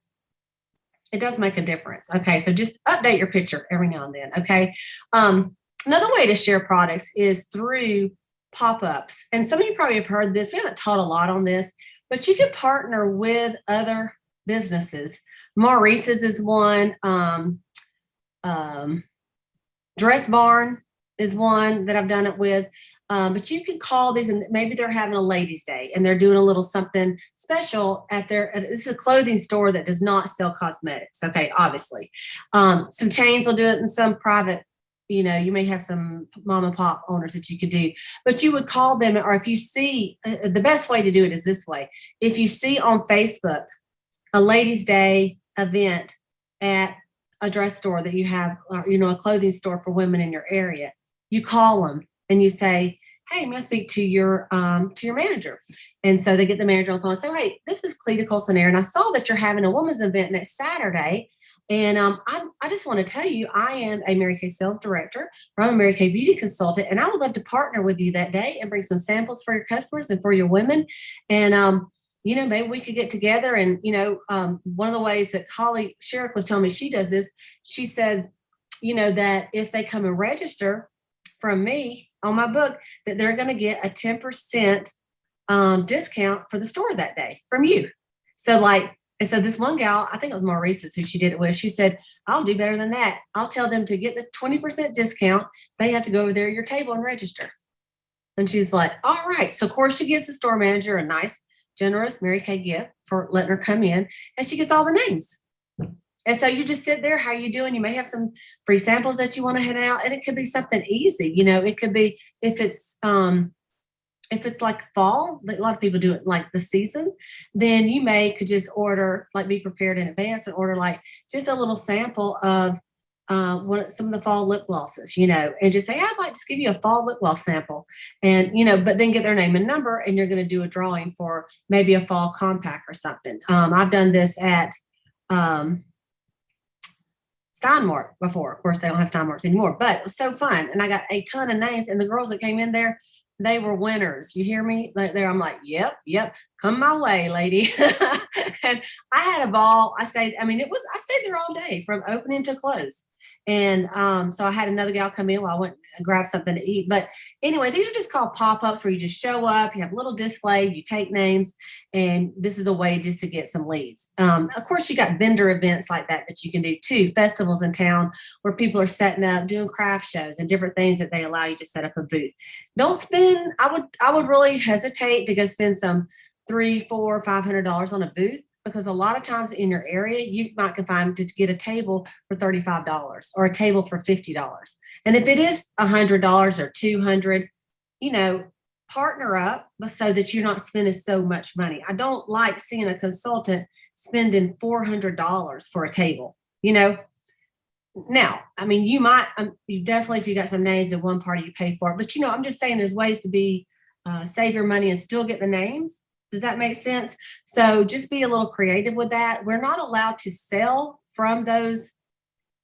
it does make a difference. Okay. So just update your picture every now and then. Okay. Another way to share products is through pop-ups. And some of you probably have heard this. We haven't taught a lot on this, but you can partner with other businesses. Maurice's is one. Dress Barn is one that I've done it with. But you can call these, and maybe they're having a ladies' day and they're doing a little something special this is a clothing store that does not sell cosmetics. Okay, obviously. Some chains will do it, and some private, you know, you may have some mom and pop owners that you could do, but you would call them, or if you see, the best way to do it is this way. If you see on Facebook a ladies' day event at a dress store that you have, you know, a clothing store for women in your area, you call them and you say, hey, may I speak to your manager? And so they get the manager on the phone and say, hey, this is Cleta Colson-Eyre, and I saw that you're having a women's event next Saturday. And I just want to tell you, I am a Mary Kay sales director, or I'm a Mary Kay beauty consultant, and I would love to partner with you that day and bring some samples for your customers and for your women. And maybe we could get together. And one of the ways that Holly Sherrick was telling me she does this, she says, that if they come and register from me on my book, that they're going to get a 10% discount for the store that day from you. And so this one gal, I think it was Maurice's who she did it with, she said, I'll do better than that. I'll tell them to get the 20% discount. They have to go over there to your table and register. And she's like, all right. So of course she gives the store manager a nice, generous Mary Kay gift for letting her come in, and she gets all the names. And so you just sit there, how you doing? You may have some free samples that you want to hand out, and it could be something easy. It could be if it's like fall, like a lot of people do it like the season, then you could just order, like be prepared in advance and order like just a little sample of some of the fall lip glosses, and just say, I'd like to give you a fall lip gloss sample. And, but then get their name and number, and you're going to do a drawing for maybe a fall compact or something. I've done this at Steinmart before. Of course, they don't have Steinmarts anymore, but it was so fun. And I got a ton of names, and the girls that came in there, they were winners. You hear me? There, I'm like, yep, come my way, lady. And I had a ball. I stayed there all day from opening to close. And so I had another gal come in while I went and grabbed something to eat. But anyway, these are just called pop-ups where you just show up, you have a little display, you take names, and this is a way just to get some leads. Of course, you got vendor events like that you can do too, festivals in town where people are setting up, doing craft shows and different things that they allow you to set up a booth. Don't spend, I would really hesitate to go spend some $300, $400, $500 on a booth, because a lot of times in your area, you might find to get a table for $35 or a table for $50. And if it is $100 or $200, partner up so that you're not spending so much money. I don't like seeing a consultant spending $400 for a table, Now, I mean, you definitely, if you got some names in one party, you pay for it. But, I'm just saying there's ways to save your money and still get the names. Does that make sense? So just be a little creative with that. We're not allowed to sell from those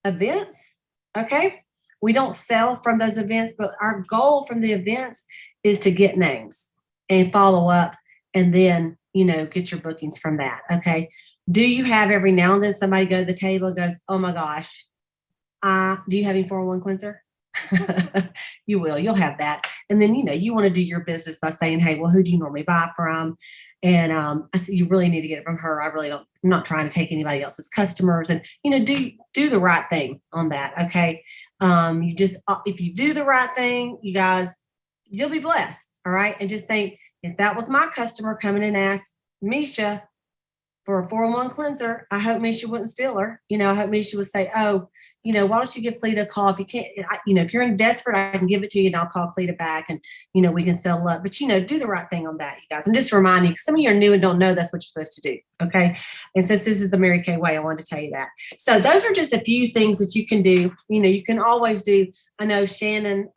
events. Okay. We don't sell from those events, but our goal from the events is to get names and follow up, and then, get your bookings from that. Okay. Do you have every now and then somebody go to the table and goes, oh my gosh, do you have any 401 cleanser? You'll have that. And then, you want to do your business by saying, hey, well, who do you normally buy from? And I said, you really need to get it from her. I'm not trying to take anybody else's customers, and, do the right thing on that. Okay. If you do the right thing, you guys, you'll be blessed. All right. And just think, if that was my customer coming and asked Misha for a 401 cleanser, I hope Misha wouldn't steal her. I hope Misha would say, oh, why don't you give Cleta a call? If you can't, if you're in desperate, I can give it to you and I'll call Cleta back, and, we can settle up. But, do the right thing on that, you guys. And just remind you, because some of you are new and don't know that's what you're supposed to do. Okay. And since this is the Mary Kay way, I wanted to tell you that. So those are just a few things that you can do. You can always do. I know Shannon,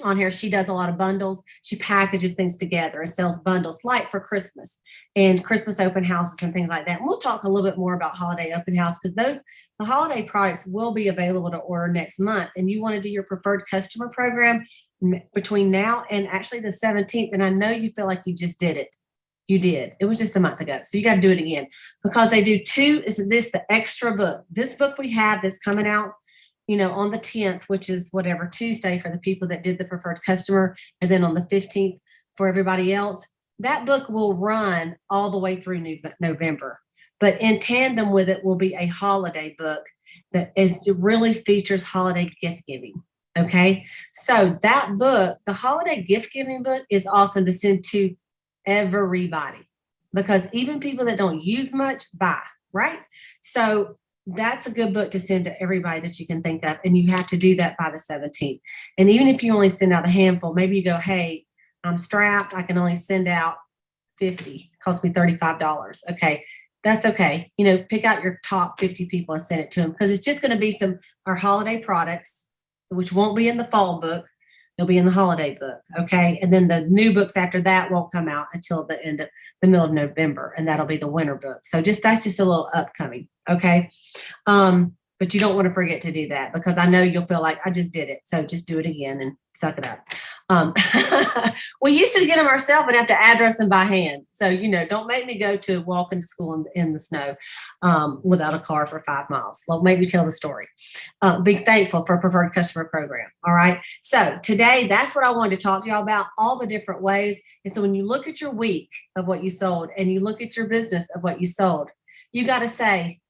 on here, she does a lot of bundles. She packages things together and sells bundles like for Christmas and Christmas open houses and things like that. And we'll talk a little bit more about holiday open house, because the holiday products will be available to order next month. And you want to do your preferred customer program between now and actually the 17th. And I know you feel like you just did it. You did. It was just a month ago. So you got to do it again, because they do the extra book. This book we have that's coming out on the 10th, which is Tuesday for the people that did the preferred customer, and then on the 15th for everybody else. That book will run all the way through November. But in tandem with it will be a holiday book that really features holiday gift giving. Okay. So that book, the holiday gift giving book, is awesome to send to everybody, because even people that don't use much buy, right? So that's a good book to send to everybody that you can think of. And you have to do that by the 17th. And even if you only send out a handful, maybe you go, hey, I'm strapped, I can only send out 50. It costs me $35. Okay. That's okay. Pick out your top 50 people and send it to them, because it's just going to be our holiday products, which won't be in the fall book. They'll be in the holiday book. Okay. And then the new books after that won't come out until the middle of November. And that'll be the winter book. So that's just a little upcoming. Okay. But you don't want to forget to do that, because I know you'll feel like I just did it. So just do it again and suck it up. We used to get them ourselves and have to address them by hand. So, don't make me go to walk into school in the snow without a car for 5 miles. Make me tell the story. Be thankful for preferred customer program. All right. So today, that's what I wanted to talk to y'all about, all the different ways. And so when you look at your week of what you sold and you look at your business of what you sold, you got to say,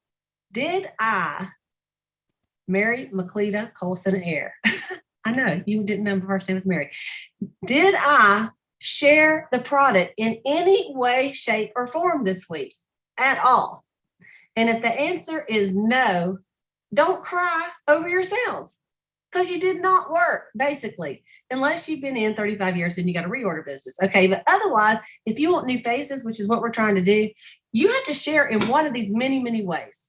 did I marry McLeeta Colson-Eyre? I know you didn't know my first name was Mary. Did I share the product in any way, shape, or form this week at all? And if the answer is no, don't cry over your sales, because you did not work, basically, unless you've been in 35 years and you got a reorder business. Okay. But otherwise, if you want new faces, which is what we're trying to do, you have to share in one of these many, many ways.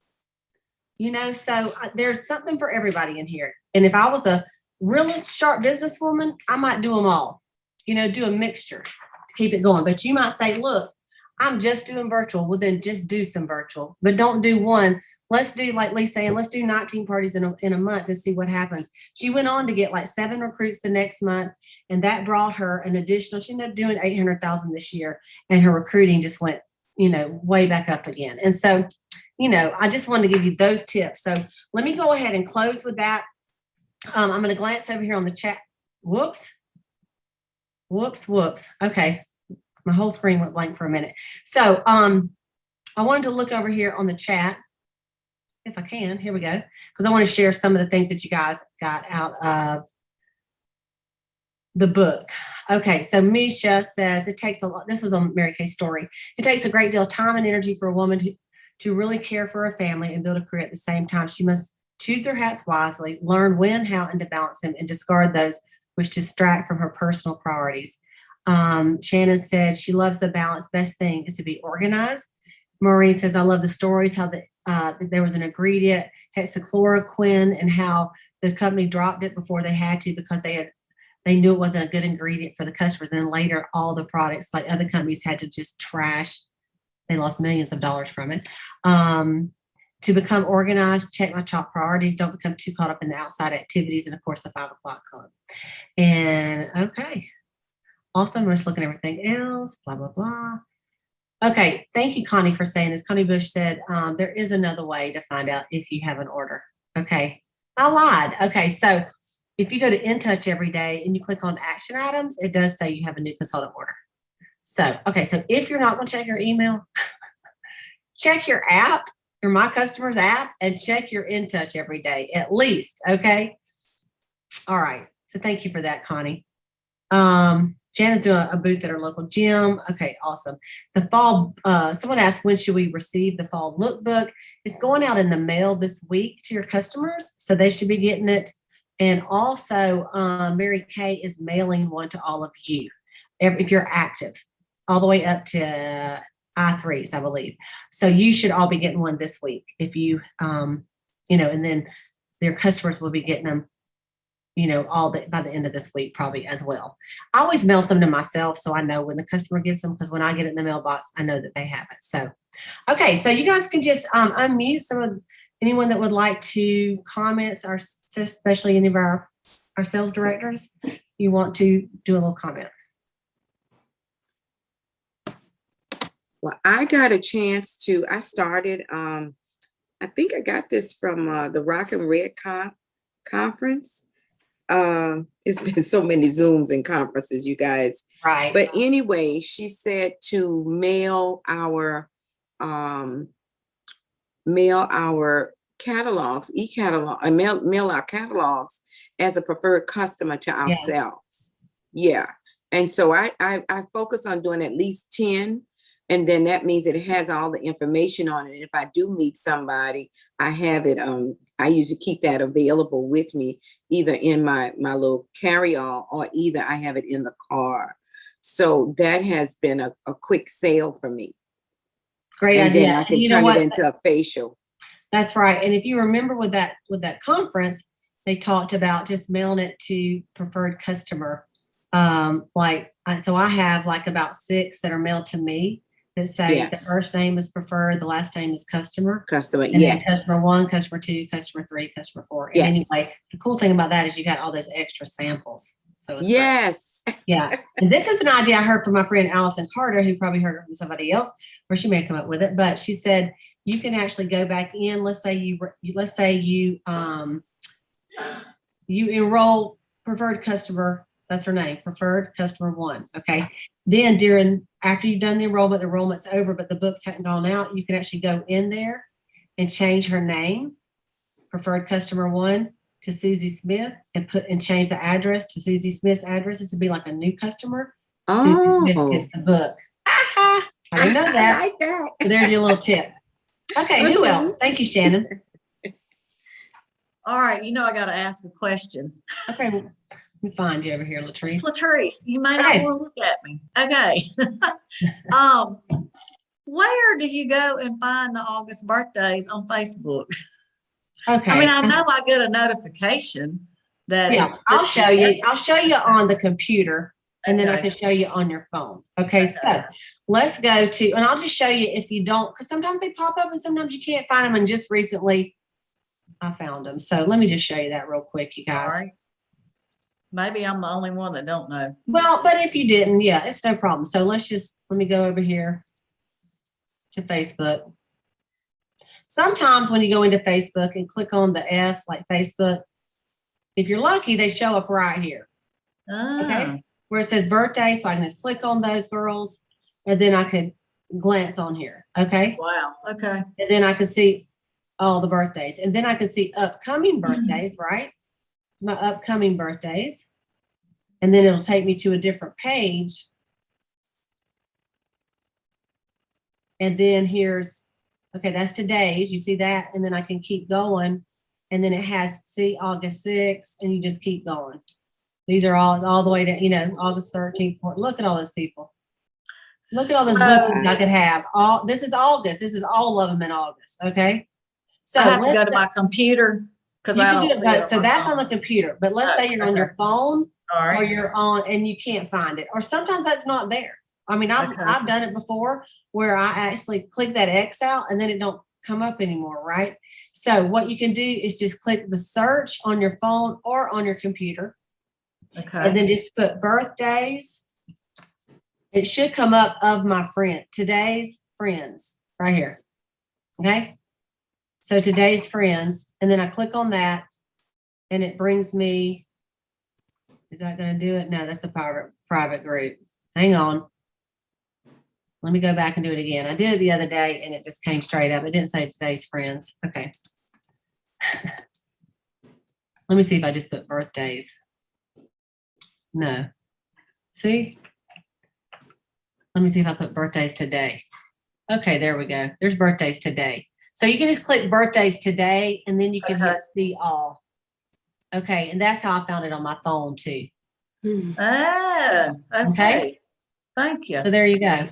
So there's something for everybody in here. And if I was a really sharp businesswoman, I might do them all, do a mixture to keep it going. But you might say, look, I'm just doing virtual. Well, then just do some virtual, but don't do one. Let's do, like Lee's saying, let's do 19 parties in a month and see what happens. She went on to get like 7 recruits the next month, and that brought her an additional, she ended up doing 800,000 this year, and her recruiting just went, way back up again. And so, I just wanted to give you those tips. So let me go ahead and close with that. I'm going to glance over here on the chat. Whoops. Okay. My whole screen went blank for a minute. So I wanted to look over here on the chat, if I can. Here we go. Because I want to share some of the things that you guys got out of the book. Okay, so Misha says it takes a lot. This was a Mary Kay story. It takes a great deal of time and energy for a woman to really care for her family and build a career at the same time. She must choose her hats wisely, learn when, how, and to balance them, and discard those which distract from her personal priorities. Shannon said she loves the balance. Best thing is to be organized. Maureen says, I love the stories, how there was an ingredient, hexachloroquine, and how the company dropped it before they had to, because they knew it wasn't a good ingredient for the customers. And then later, all the products, like other companies, had to just trash. They lost millions of dollars from it. To become organized, check my top priorities. Don't become too caught up in the outside activities. And of course, the 5 o'clock club. And okay. Also, I'm just looking at everything else, blah, blah, blah. Okay. Thank you, Connie, for saying this. Connie Bush said, there is another way to find out if you have an order. Okay. I lied. Okay. So if you go to InTouch every day and you click on action items, it does say you have a new consultant order. So, okay. So if you're not going to check your email, check your app, your My Customers app, and check your InTouch every day, at least. Okay. All right. So thank you for that, Connie. Jana's doing a booth at her local gym. Okay, awesome. The fall, someone asked, when should we receive the fall lookbook? It's going out in the mail this week to your customers, so they should be getting it. And also, Mary Kay is mailing one to all of you, if you're active, all the way up to I3s, I believe. So you should all be getting one this week if you, and then their customers will be getting them, by the end of this week, probably as well. I always mail some to myself, so I know when the customer gets them, because when I get it in the mailbox, I know that they have it. So, okay, so you guys can just unmute anyone that would like to comment, or especially any of our sales directors. You want to do a little comment. Well, I got a chance I started, I think I got this from the Rock and Red conference. It's been so many Zooms and conferences, you guys. Right. But anyway, she said to mail our catalogs, e-catalog, and mail our catalogs as a preferred customer to ourselves. Yeah. And so I focus on doing at least 10. And then that means it has all the information on it. And if I do meet somebody, I have it. I usually keep that available with me, either in my little carry-all, or either I have it in the car. So that has been a quick sale for me. Great and idea. Then I can turn it into a facial. That's right. And if you remember with that conference, they talked about just mailing it to preferred customer. So I have like about 6 that are mailed to me that say the Yes. first name is preferred, the last name is customer. Customer, And then yes. customer 1, customer 2, customer 3, customer 4. And Yes. anyway, the cool thing about that is you got all those extra samples. So it's great. Yes. Yeah. And this is an idea I heard from my friend Allison Carter, who probably heard it from somebody else, or she may have come up with it. But she said you can actually go back in. Let's say you enroll preferred customer. That's her name, preferred customer 1. Okay. Then after you've done the enrollment's over, but the books hadn't gone out, you can actually go in there and change her name, preferred customer 1, to Susie Smith, and change the address to Susie Smith's address. This would be like a new customer. Susie Smith gets the book. I didn't know that. I like that. So there's your little tip. Okay, who else? Thank you, Shannon. All right, I got to ask a question. Okay, let me find you over here, Latrice. It's Latrice. You may not Okay. want to look at me. Okay. Where do you go and find the August birthdays on Facebook? Okay. I mean, I know I get a notification that Yeah, it's. I'll show you. I'll show you on the computer, and then I Okay. can show you on your phone. Okay, so let's go to, and I'll just show you if you don't, because sometimes they pop up and sometimes you can't find them. And just recently, I found them. So let me just show you that real quick, you guys. All right. Maybe I'm the only one that don't know. Well, but if you didn't, yeah, it's no problem. So let me go over here to Facebook. Sometimes when you go into Facebook and click on the F, like Facebook, if you're lucky, they show up right here. Okay. Where it says birthday. So I can just click on those girls and then I could glance on here. Okay. Wow. Okay. And then I could see all the birthdays. And then I could see upcoming birthdays, right? My upcoming birthdays. And then it'll take me to a different page. And then here's, okay, that's today's. You see that? And then I can keep going. And then it has, see, August 6th, and you just keep going. These are all the way to, August 13th. Look at all those people. Look at all those bookings I could have. This is August. This is all of them in August. Okay. So I have to go to my computer because I don't see it. So that's on the computer. But let's say you're on your phone All right. or you're on and you can't find it. Or sometimes that's not there. I mean, I've done it before where I actually click that X out and then it don't come up anymore, right? So what you can do is just click the search on your phone or on your computer. Okay. And then just put birthdays. It should come up of my friend. Today's friends right here. Okay. So today's friends. And then I click on that and it brings me, is that going to do it? No, that's a private group. Hang on. Let me go back and do it again. I did it the other day and it just came straight up. It didn't say today's friends. Okay. Let me see if I just put birthdays. No. See? Let me see if I put birthdays today. Okay, there we go. There's birthdays today. So you can just click birthdays today and then you can hit see all. Okay, and that's how I found it on my phone too. Okay. Thank you. So there you go.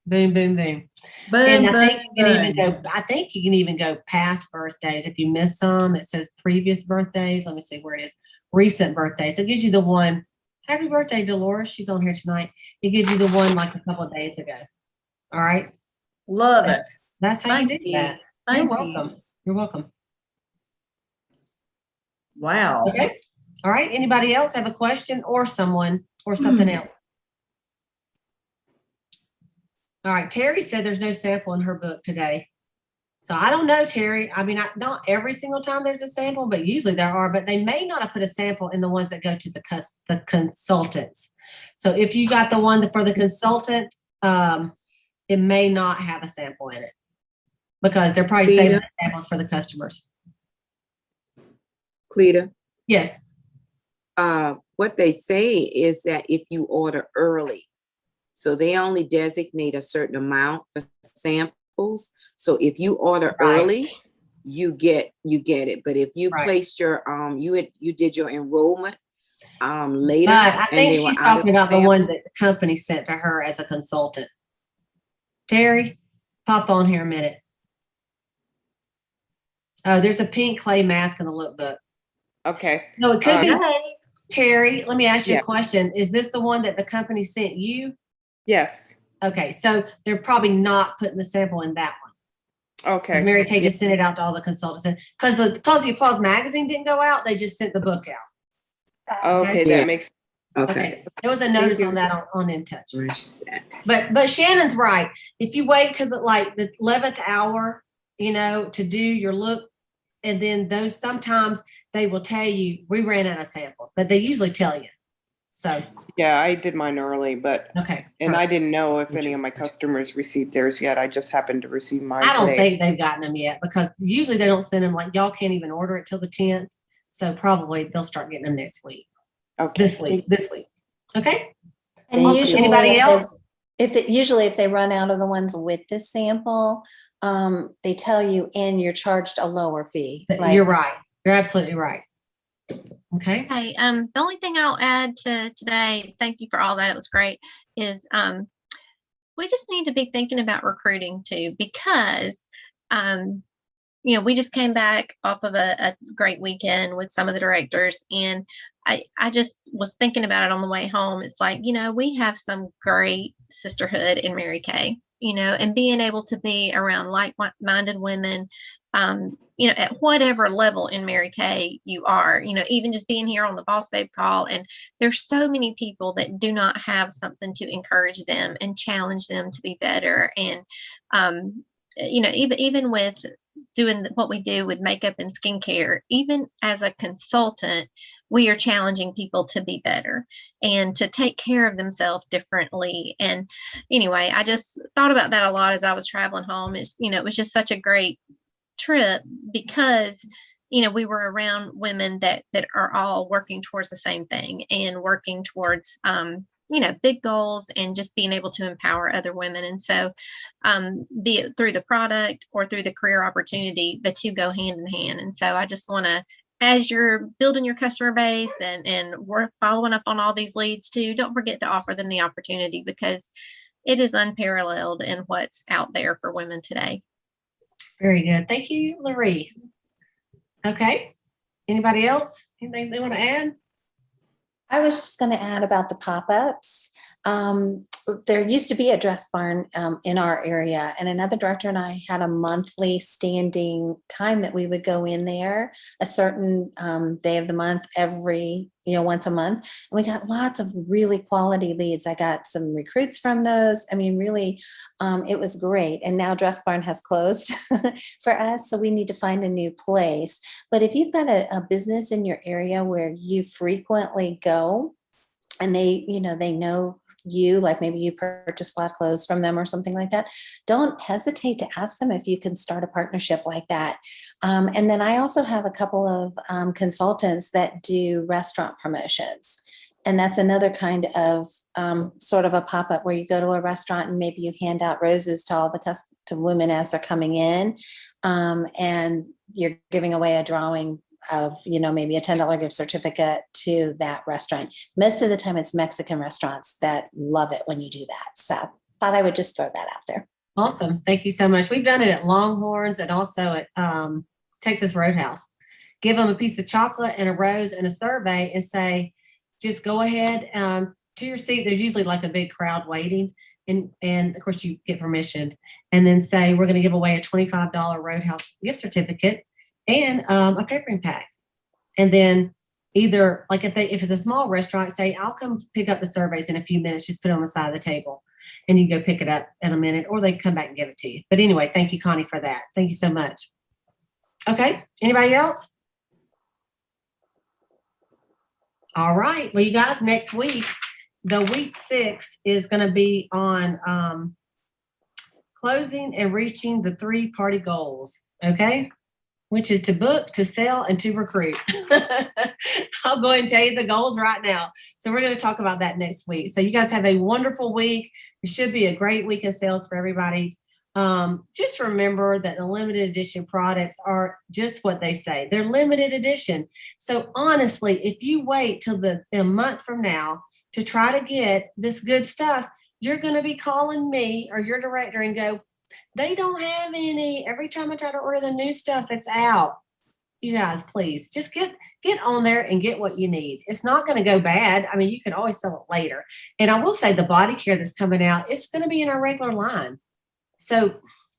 Boom, boom, boom. Boom, And I boom, think you can even boom. go, I think you can even go past birthdays. If you miss some, it says previous birthdays. Let me see where it is. Recent birthdays. So it gives you the one. Happy birthday, Dolores. She's on here tonight. It gives you the one like a couple of days ago. All right. Love it. That's how Thank you do you. that. Thank You're you. welcome. You're welcome. Wow. Okay. All right. Anybody else have a question or someone or something else? All right. Terry said there's no sample in her book today. So I don't know, Terry. I mean, not every single time there's a sample, but usually there are. But they may not have put a sample in the ones that go to the consultants. So if you got the one for the consultant, it may not have a sample in it because they're probably saving the samples for the customers. Cleta. Yes. What they say is that if you order early, so they only designate a certain amount for samples. So if you order early, you get it. But if you placed your you did your enrollment later, but I think she's talking about the one that the company sent to her as a consultant. Terry, pop on here a minute. Oh, there's a pink clay mask in the lookbook. Okay. No, it could be. Hey, Terry, let me ask you Yeah. a question. Is this the one that the company sent you? Yes. Okay, so they're probably not putting the sample in that one. Okay. Mary Kay Yeah. just sent it out to all the consultants. Because the Applause magazine didn't go out, they just sent the book out. Okay, Yeah. that makes Okay. There was a notice you. on that on In Touch. Reset. But Shannon's right. If you wait to the 11th hour, to do your look, and then those sometimes they will tell you we ran out of samples, but they usually tell you. So Yeah, I did mine early, but okay. and I didn't know if any of my customers received theirs yet. I just happened to receive mine I don't today. think they've gotten them yet because usually they don't send them, like y'all can't even order it till the 10th. So probably they'll start getting them next week. Okay. This week. Okay. And Awesome. usually, Anybody else? Usually if they run out of the ones with the sample, they tell you and you're charged a lower fee. You're right. You're absolutely right. Okay. Hey, the only thing I'll add to today, thank you for all that, it was great, is we just need to be thinking about recruiting too, because we just came back off of a great weekend with some of the directors, and I just was thinking about it on the way home. It's like, we have some great sisterhood in Mary Kay, and being able to be around like-minded women, at whatever level in Mary Kay you are, even just being here on the Boss Babe call. And there's so many people that do not have something to encourage them and challenge them to be better. And, even with doing what we do with makeup and skincare, even as a consultant, we are challenging people to be better and to take care of themselves differently. And anyway, I just thought about that a lot as I was traveling home. It was just such a great trip because we were around women that are all working towards the same thing and working towards big goals, and just being able to empower other women. And so be it through the product or through the career opportunity, the two go hand in hand. And so I just want to, as you're building your customer base and we're following up on all these leads too, don't forget to offer them the opportunity, because it is unparalleled in what's out there for women today. Very good. Thank you, Laree. Okay. Anybody else? Anything they want to add? I was just going to add about the pop-ups. There used to be a dress barn in our area, and another director and I had a monthly standing time that we would go in there a certain day of the month, once a month. And we got lots of really quality leads. I got some recruits from those. I mean, really, it was great. And now Dress Barn has closed for us, so we need to find a new place. But if you've got a business in your area where you frequently go, and they know you, like maybe you purchase a lot of clothes from them or something like that, don't hesitate to ask them if you can start a partnership like that. And then I also have a couple of consultants that do restaurant promotions. And that's another kind of sort of a pop-up where you go to a restaurant and maybe you hand out roses to all to women as they're coming in. And you're giving away a drawing of, maybe a $10 gift certificate to that restaurant. Most of the time it's Mexican restaurants that love it when you do that. So thought I would just throw that out there. Awesome. Thank you so much. We've done it at Longhorns and also at Texas Roadhouse. Give them a piece of chocolate and a rose and a survey and say, just go ahead to your seat. There's usually like a big crowd waiting. And of course you get permission, and then say, we're going to give away a $25 Roadhouse gift certificate and a papering pack. And then either like if it's a small restaurant, say, I'll come pick up the surveys in a few minutes, just put it on the side of the table and you go pick it up in a minute, or they come back and give it to you. But anyway, thank you, Connie, for that. Thank you so much. Okay. Anybody else? All right. Well, you guys, next week, the week 6 is going to be on closing and reaching the 3-party goals. Okay. Which is to book, to sell, and to recruit. I'll go ahead and tell you the goals right now. So we're going to talk about that next week. So you guys have a wonderful week. It should be a great week of sales for everybody. Just remember that the limited edition products are just what they say. They're limited edition. So honestly, if you wait till a month from now to try to get this good stuff, you're going to be calling me or your director and go, they don't have any. Every time I try to order the new stuff, it's out. you guys, please just get on there and get what you need. It's not going to go bad. I mean, you can always sell it later. And I will say the body care that's coming out, it's going to be in our regular line. So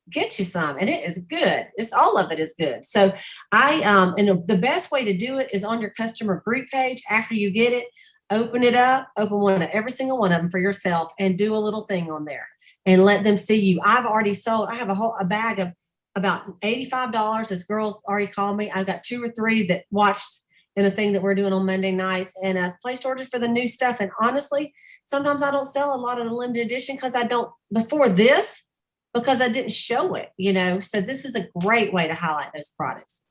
get you some, and it is good. It's all of it is good. So and the best way to do it is on your customer group page. After you get it, open it up, open every single one of them for yourself, and do a little thing on there and let them see you. I've already sold. I have a bag of about $85. This girl's already called me. I've got 2 or 3 that watched in a thing that we're doing on Monday nights, and placed orders for the new stuff. And honestly, sometimes I don't sell a lot of the limited edition because I didn't show it, So this is a great way to highlight those products.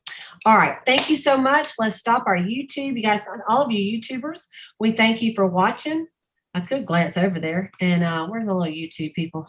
All right. Thank you so much. Let's stop our YouTube. You guys, all of you YouTubers, we thank you for watching. I could glance over there, and where's my little YouTube people?